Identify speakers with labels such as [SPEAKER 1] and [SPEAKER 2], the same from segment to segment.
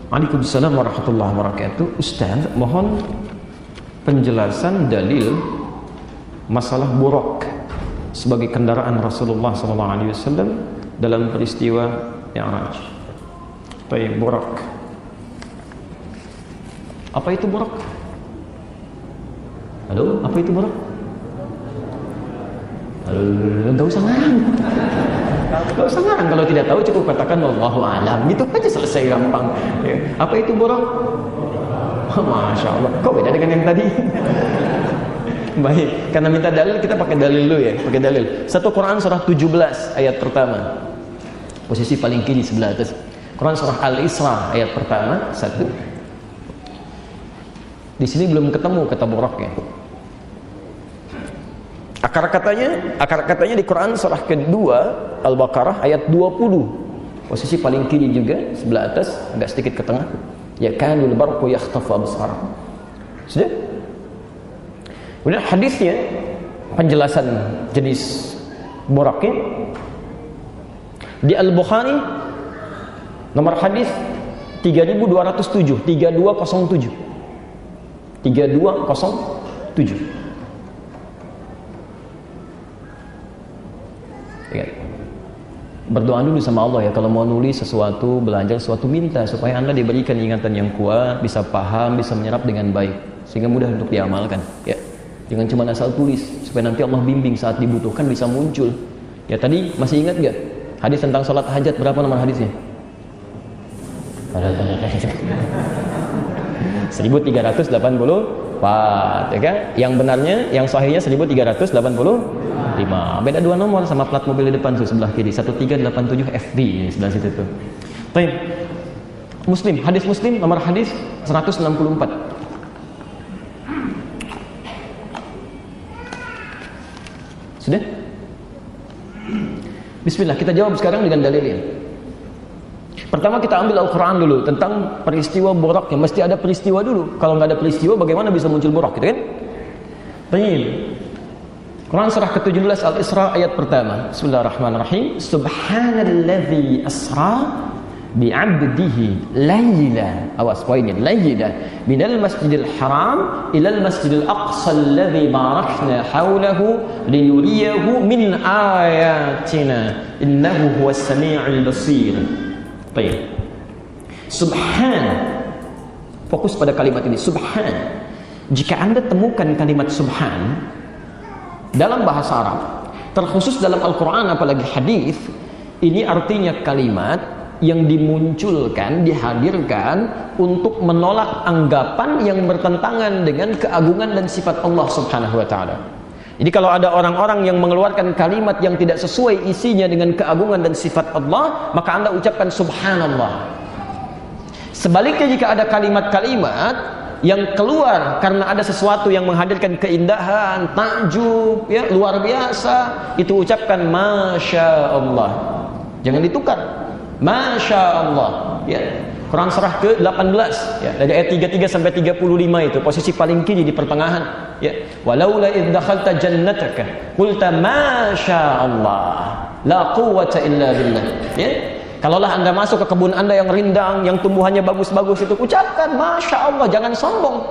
[SPEAKER 1] Waalaikumsalam warahmatullahi wabarakatuh. Ustaz, mohon penjelasan dalil masalah buraq sebagai kendaraan Rasulullah SAW dalam peristiwa Mi'raj. Baik, buraq. Apa itu buraq? Halo, apa itu buraq? Halo, enggak usah ngarang. Enggak usah ngarang, kalau tidak tahu cukup katakan wallahu a'lam. Gitu aja, selesai, gampang. Ya. Apa itu buraq? Masya Allah, kok beda dengan yang tadi? Baik, karena minta dalil, kita pakai dalil dulu ya. Pakai dalil. Satu Quran surah 17 ayat pertama. Posisi paling kiri sebelah atas. Quran surah Al-Isra ayat pertama, satu. Di sini belum ketemu kata buraqnya. Akar katanya di Quran surah kedua Al-Baqarah ayat 20. Posisi paling kiri juga sebelah atas, agak sedikit ke tengah. Ya kanul barqu yakhtafu absar. Sudah? Kemudian hadisnya, penjelasan jenis buraqnya di Al-Bukhari nomor hadis 3207, 3207. 3207. Ya. Berdoa dulu sama Allah ya, kalau mau nulis sesuatu, belajar sesuatu, minta supaya Anda diberikan ingatan yang kuat, bisa paham, bisa menyerap dengan baik, sehingga mudah untuk diamalkan. Ya, jangan cuma asal tulis, supaya nanti Allah bimbing saat dibutuhkan bisa muncul. Ya, tadi masih ingat gak hadis tentang sholat hajat? Berapa nomor hadisnya? 1384, ya kan? Yang benarnya, yang sahihnya 1385. Beda 2 nomor sama plat mobil di depan tuh sebelah kiri. 1387 FD sebelah situ tuh. Baik. Muslim, hadis Muslim nomor hadis 164. Sudah? Bismillah, kita jawab sekarang dengan dalilnya. Pertama kita ambil Al-Quran dulu tentang peristiwa buraq, yang mesti ada peristiwa dulu. Kalau nggak ada peristiwa, bagaimana bisa muncul buraq, gitu kan? Baik. Quran surah ke-17 Al-Isra ayat pertama. Bismillahirrahmanirrahim. Subhanalladzi asra bi'abdihi layla. Awas poinnya, layla minal masjidil haram ilal masjidil aqsa alladzi barakna hawlahu linuriyahu min ayatina innahu huwas sami'ul basir. Baik. Subhan. Fokus pada kalimat ini, subhan. Jika Anda temukan kalimat subhan dalam bahasa Arab, terkhusus dalam Al-Quran apalagi hadis, ini artinya kalimat yang dimunculkan, dihadirkan untuk menolak anggapan yang bertentangan dengan keagungan dan sifat Allah Subhanahu wa taala. Jadi kalau ada orang-orang yang mengeluarkan kalimat yang tidak sesuai isinya dengan keagungan dan sifat Allah, maka Anda ucapkan subhanallah. Sebaliknya, jika ada kalimat-kalimat yang keluar karena ada sesuatu yang menghadirkan keindahan, takjub, ya, luar biasa, itu ucapkan Masya Allah. Jangan ditukar. Masya Allah. Ya. Quran surah ke-18 ya, dari ayat 33 sampai 35 itu posisi paling kiri di pertengahan. Ya. Walaula idh dakhalta jannataka qulta Masya Allah la quwwata illa billah. Ya. Kalaulah Anda masuk ke kebun Anda yang rindang, yang tumbuhannya bagus-bagus itu, ucapkan Masya Allah, jangan sombong.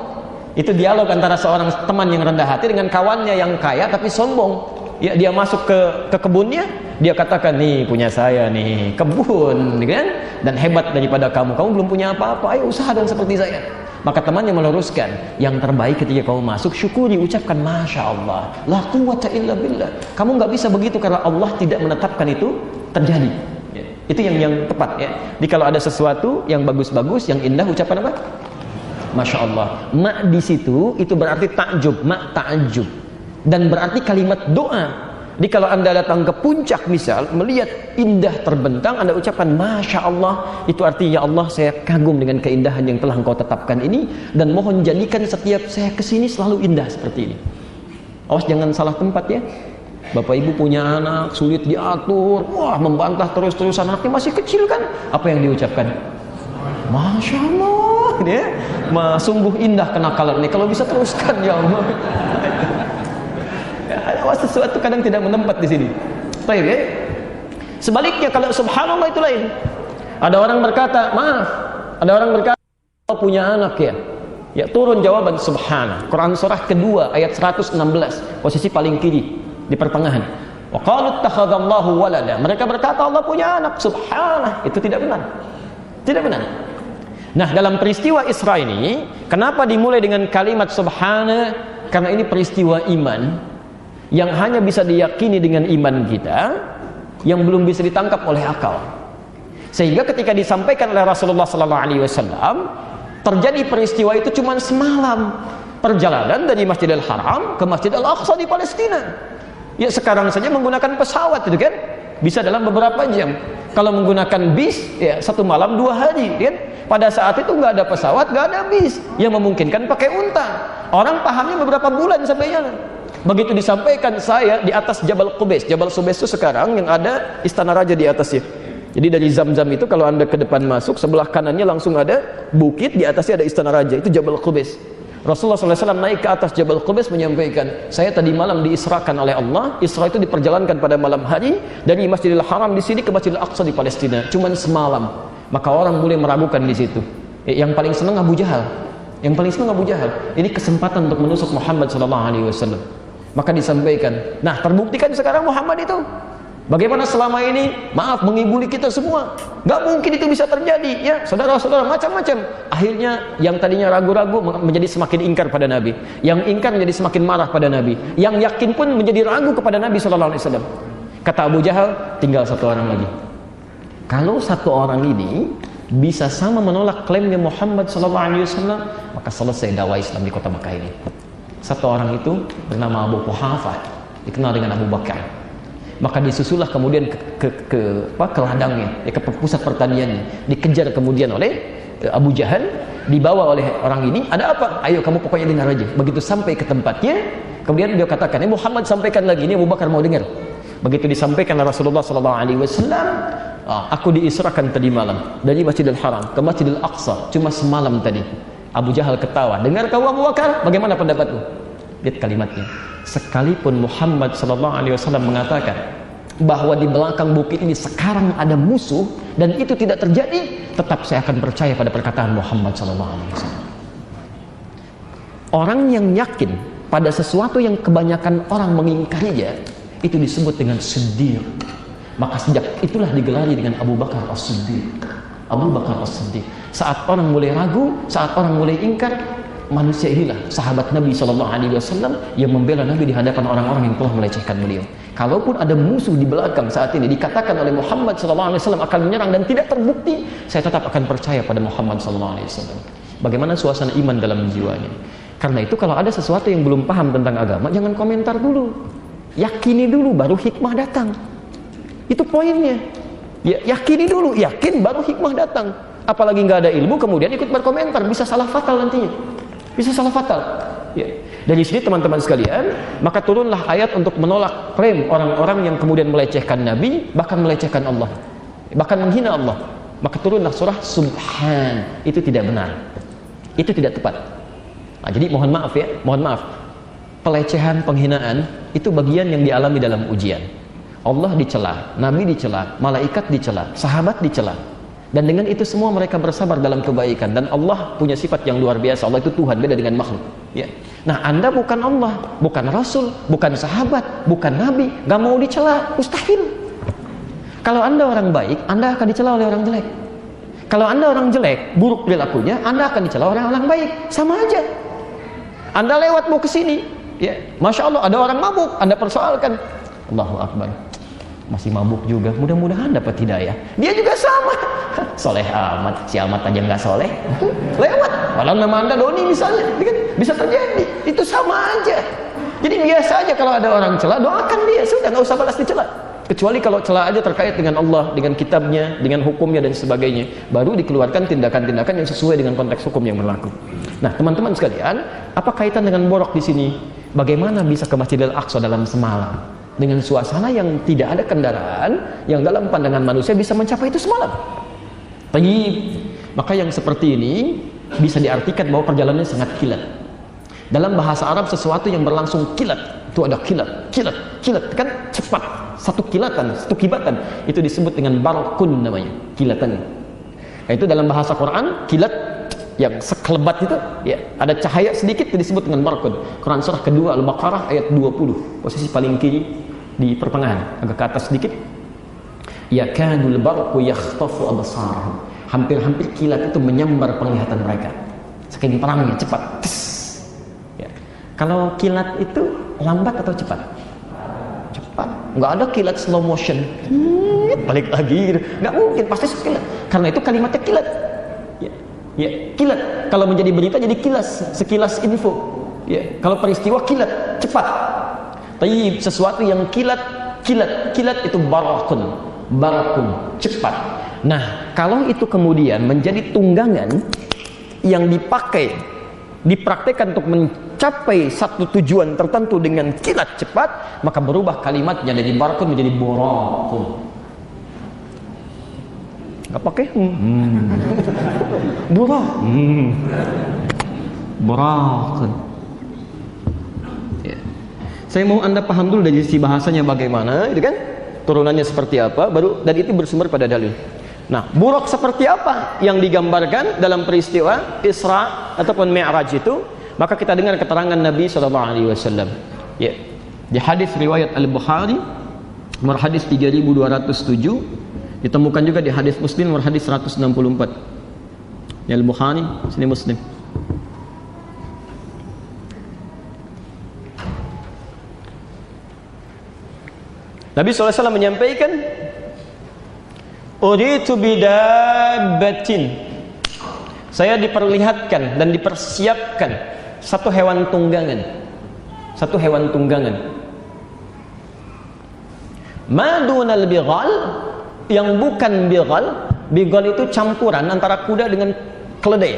[SPEAKER 1] Itu dialog antara seorang teman yang rendah hati dengan kawannya yang kaya tapi sombong. Ya, dia masuk ke kebunnya, dia katakan, nih punya saya nih kebun, kan? Dan hebat daripada kamu belum punya apa-apa, ayo usaha dong seperti saya. Maka temannya meluruskan, yang terbaik ketika kamu masuk, syukuri, ucapkan Masya Allah, la quwwata illa billah. Kamu nggak bisa begitu karena Allah tidak menetapkan itu terjadi. Itu yang tepat ya. Jadi kalau ada sesuatu yang bagus-bagus, yang indah, ucapan apa? Masya Allah. Ma di situ itu berarti takjub, ma takjub, dan berarti kalimat doa. Jadi kalau Anda datang ke puncak misal, melihat indah terbentang, Anda ucapkan Masya Allah, itu artinya, ya Allah, saya kagum dengan keindahan yang telah Engkau tetapkan ini, dan mohon jadikan setiap saya kesini selalu indah seperti ini. Awas jangan salah tempat ya. Bapak ibu punya anak, sulit diatur, wah membantah terus-terusan, anaknya masih kecil kan, apa yang diucapkan? Masya Allah, dia sungguh indah kenakalan ini, kalau bisa teruskan ya Allah. Ya, sesuatu kadang tidak menempat di sini. Baik ya. Sebaliknya kalau subhanallah itu lain. Ada orang berkata, maaf, Ada orang berkata Allah punya anak ya. Ya, turun jawaban subhana. Quran surah kedua ayat 116, posisi paling kiri di pertengahan. Wa qalu ittakhadallahu walada. Mereka berkata Allah punya anak, subhana. Itu tidak benar. Tidak benar. Nah, dalam peristiwa Isra ini, kenapa dimulai dengan kalimat subhana? Karena ini peristiwa iman yang hanya bisa diyakini dengan iman kita, yang belum bisa ditangkap oleh akal. Sehingga ketika disampaikan oleh Rasulullah sallallahu alaihi wasallam, terjadi peristiwa itu cuma semalam. Perjalanan dari Masjidil Haram ke Masjidil Aqsa di Palestina. Ya, sekarang saja menggunakan pesawat itu kan bisa dalam beberapa jam. Kalau menggunakan bis ya 1 malam 2 hari kan. Pada saat itu nggak ada pesawat, nggak ada bis, yang memungkinkan pakai unta. Orang pahamnya beberapa bulan sampai jalan. Begitu disampaikan saya di atas Jabal Qubais. Jabal Qubais itu sekarang yang ada istana raja di atasnya. Jadi dari Zamzam itu kalau Anda ke depan masuk, sebelah kanannya langsung ada bukit, di atasnya ada istana raja, itu Jabal Qubais. Rasulullah SAW naik ke atas Jabal Qubais menyampaikan, saya tadi malam diisrakan oleh Allah. Isra itu diperjalankan pada malam hari dari Masjidil Haram di sini ke Masjidil Aqsa di Palestina, cuman semalam. Maka orang mulai meragukan di situ. Yang paling senang Abu Jahal. Yang paling senang Abu Jahal. Ini kesempatan untuk menusuk Muhammad SAW. Maka disampaikan, nah terbuktikan sekarang Muhammad itu bagaimana selama ini, maaf, mengibuli kita semua. Gak mungkin itu bisa terjadi. Ya, saudara-saudara, macam-macam. Akhirnya yang tadinya ragu-ragu menjadi semakin ingkar pada Nabi. Yang ingkar menjadi semakin marah pada Nabi. Yang yakin pun menjadi ragu kepada Nabi SAW. Kata Abu Jahal, tinggal 1 orang lagi. Kalau 1 orang ini bisa sama menolak klaimnya Muhammad SAW, maka selesai dakwah Islam di kota Makkah ini. 1 orang itu bernama Abu Quhafah, dikenal dengan Abu Bakar. Maka disusullah kemudian ke ladangnya, ke pusat pertaniannya, dikejar kemudian oleh Abu Jahal, dibawa oleh orang ini. Ada apa? Ayo kamu pokoknya dengar aja. Begitu sampai ke tempatnya, kemudian dia katakan, Muhammad sampaikan lagi, ini Abu Bakar mau dengar. Begitu disampaikan oleh Rasulullah SAW, aku diisrakan tadi malam dari Masjidil Haram ke Masjidil Aqsa, cuma semalam tadi. Abu Jahal ketawa, dengar kau Abu Bakar, bagaimana pendapatmu? Lihat kalimatnya. Sekalipun Muhammad SAW mengatakan bahwa di belakang bukit ini sekarang ada musuh dan itu tidak terjadi, tetap saya akan percaya pada perkataan Muhammad SAW. Orang yang yakin pada sesuatu yang kebanyakan orang mengingkarinya, itu disebut dengan Siddiq. Maka sejak itulah digelari dengan Abu Bakar As-Siddiq. Abu Bakar As-Siddiq. Saat orang mulai ragu, saat orang mulai ingkar, manusia inilah sahabat Nabi SAW yang membela Nabi di hadapan orang-orang yang telah melecehkan beliau. Kalaupun ada musuh di belakang saat ini dikatakan oleh Muhammad SAW akan menyerang dan tidak terbukti, saya tetap akan percaya pada Muhammad SAW. Bagaimana suasana iman dalam jiwanya? Karena itu kalau ada sesuatu yang belum paham tentang agama, jangan komentar dulu, yakini dulu, baru hikmah datang. Itu poinnya. Ya, yakini dulu, yakin baru hikmah datang. Apalagi nggak ada ilmu kemudian ikut berkomentar, bisa salah fatal nantinya. Bisa salah fatal. Ya. Dari sini teman-teman sekalian, maka turunlah ayat untuk menolak klaim orang-orang yang kemudian melecehkan Nabi, bahkan melecehkan Allah, bahkan menghina Allah. Maka turunlah surah Subhan. Itu tidak benar. Itu tidak tepat. Nah, jadi mohon maaf ya, mohon maaf. Pelecehan, penghinaan itu bagian yang dialami dalam ujian. Allah dicela, Nabi dicela, malaikat dicela, sahabat dicela. Dan dengan itu semua mereka bersabar dalam kebaikan. Dan Allah punya sifat yang luar biasa. Allah itu Tuhan, beda dengan makhluk. Ya. Nah, Anda bukan Allah, bukan Rasul, bukan sahabat, bukan Nabi, gak mau dicela, mustahil. Kalau Anda orang baik, Anda akan dicela oleh orang jelek. Kalau Anda orang jelek, buruk perilakunya, Anda akan dicela oleh orang baik. Sama aja. Anda lewat mau ke sini, ya, Masya Allah, ada orang mabuk, Anda persoalkan, Allahu Akbar, masih mabuk juga, mudah-mudahan dapat hidayah. Dia juga sama, soleh amat, si amat aja nggak soleh, lewat. Walau nama Anda Doni misalnya, bisa terjadi. Itu sama aja. Jadi biasa aja kalau ada orang cela, doakan dia, sudah, nggak usah balas dicela. Kecuali kalau cela aja terkait dengan Allah, dengan kitabnya, dengan hukumnya dan sebagainya, baru dikeluarkan tindakan-tindakan yang sesuai dengan konteks hukum yang berlaku. Nah, teman-teman sekalian, apa kaitan dengan borok di sini? Bagaimana bisa ke Masjidil Aqsa dalam semalam? Dengan suasana yang tidak ada kendaraan, yang dalam pandangan manusia bisa mencapai itu semalam. Maka yang seperti ini bisa diartikan bahwa perjalanannya sangat kilat. Dalam bahasa Arab sesuatu yang berlangsung kilat, itu ada kilat kan cepat, satu kilatan, satu kibatan, itu disebut dengan barqun namanya, kilatan. Yaitu dalam bahasa Quran, kilat yang sekelebat itu, ya, ada cahaya sedikit itu disebut dengan barqun. Quran surah kedua Al-Baqarah ayat 20, posisi paling kiri di pertengahan, agak ke atas sedikit. Yakadul barqu yakhtafu absarahum. Hampir-hampir kilat itu menyambar penglihatan mereka. Saking terangnya, cepat. Ya. Kalau kilat itu lambat atau cepat? Cepat. Nggak ada kilat slow motion. Balik lagi gitu. Nggak mungkin, pasti kilat. Karena itu kalimatnya kilat. Ya, kilat. Kalau menjadi berita jadi kilas, sekilas info. Ya, kalau peristiwa kilat, cepat. Tapi sesuatu yang kilat itu barakun, cepat. Nah, kalau itu kemudian menjadi tunggangan yang dipraktekkan untuk mencapai satu tujuan tertentu dengan kilat cepat, maka berubah kalimatnya dari barakun menjadi barakun. Gak pakai burak burakun. Ya. Saya mau Anda paham dulu dari sisi bahasanya bagaimana, itu kan turunannya seperti apa, baru dan itu bersumber pada dalil. Nah, burak seperti apa yang digambarkan dalam peristiwa Isra ataupun Mi'raj itu, maka kita dengar keterangan Nabi SAW. Ya, di hadis riwayat Al-Bukhari nomor hadis 3207, ditemukan juga di hadis Muslim nomor hadis 164. Ya, Al-Bukhari, sini Muslim. Nabi SAW menyampaikan, "Uritu bidabbatin." Saya diperlihatkan dan dipersiapkan satu hewan tunggangan. Satu hewan tunggangan. Madunal bighal, yang bukan bighal. Bighal itu campuran antara kuda dengan keledai.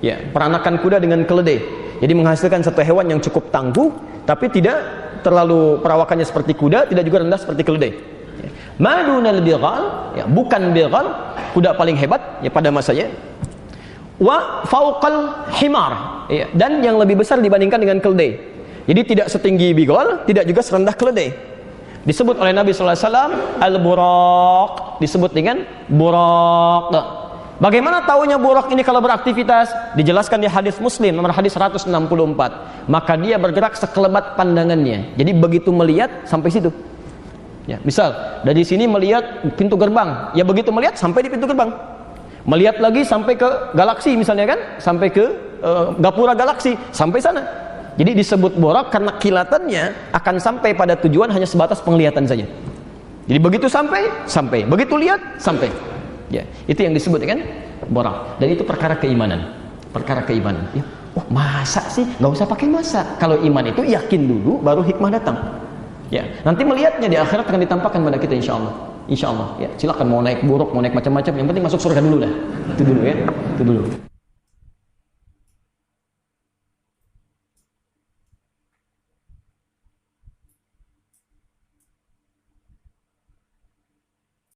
[SPEAKER 1] Ya, peranakan kuda dengan keledai. Jadi menghasilkan satu hewan yang cukup tangguh, tapi tidak terlalu perawakannya seperti kuda, tidak juga rendah seperti keledai. Ya. Madunal bighal, ya, bukan bighal, kuda paling hebat ya pada masanya. Wa fauqal himar, ya, dan yang lebih besar dibandingkan dengan keledai. Jadi tidak setinggi bighal, tidak juga serendah keledai. Disebut oleh Nabi SAW al-buraq, disebut dengan buraq. Bagaimana taunya buraq ini kalau beraktivitas? Dijelaskan di hadis Muslim nomor hadis 164. Maka dia bergerak sekelebat pandangannya. Jadi begitu melihat sampai situ. Ya, misal dari sini melihat pintu gerbang, ya begitu melihat sampai di pintu gerbang. Melihat lagi sampai ke galaksi misalnya kan, sampai ke gapura galaksi, sampai sana. Jadi disebut borak karena kilatannya akan sampai pada tujuan hanya sebatas penglihatan saja. Jadi begitu sampai, begitu lihat, sampai. Ya, itu yang disebut kan borak. Dan itu perkara keimanan. Ya. Oh, masa sih? Nggak usah pakai masa. Kalau iman itu yakin dulu, baru hikmah datang. Ya, nanti melihatnya di akhirat akan ditampakkan pada kita insya Allah. Ya, silakan mau naik buruk, mau naik macam-macam. Yang penting masuk surga dulu lah. Itu dulu ya. Itu dulu.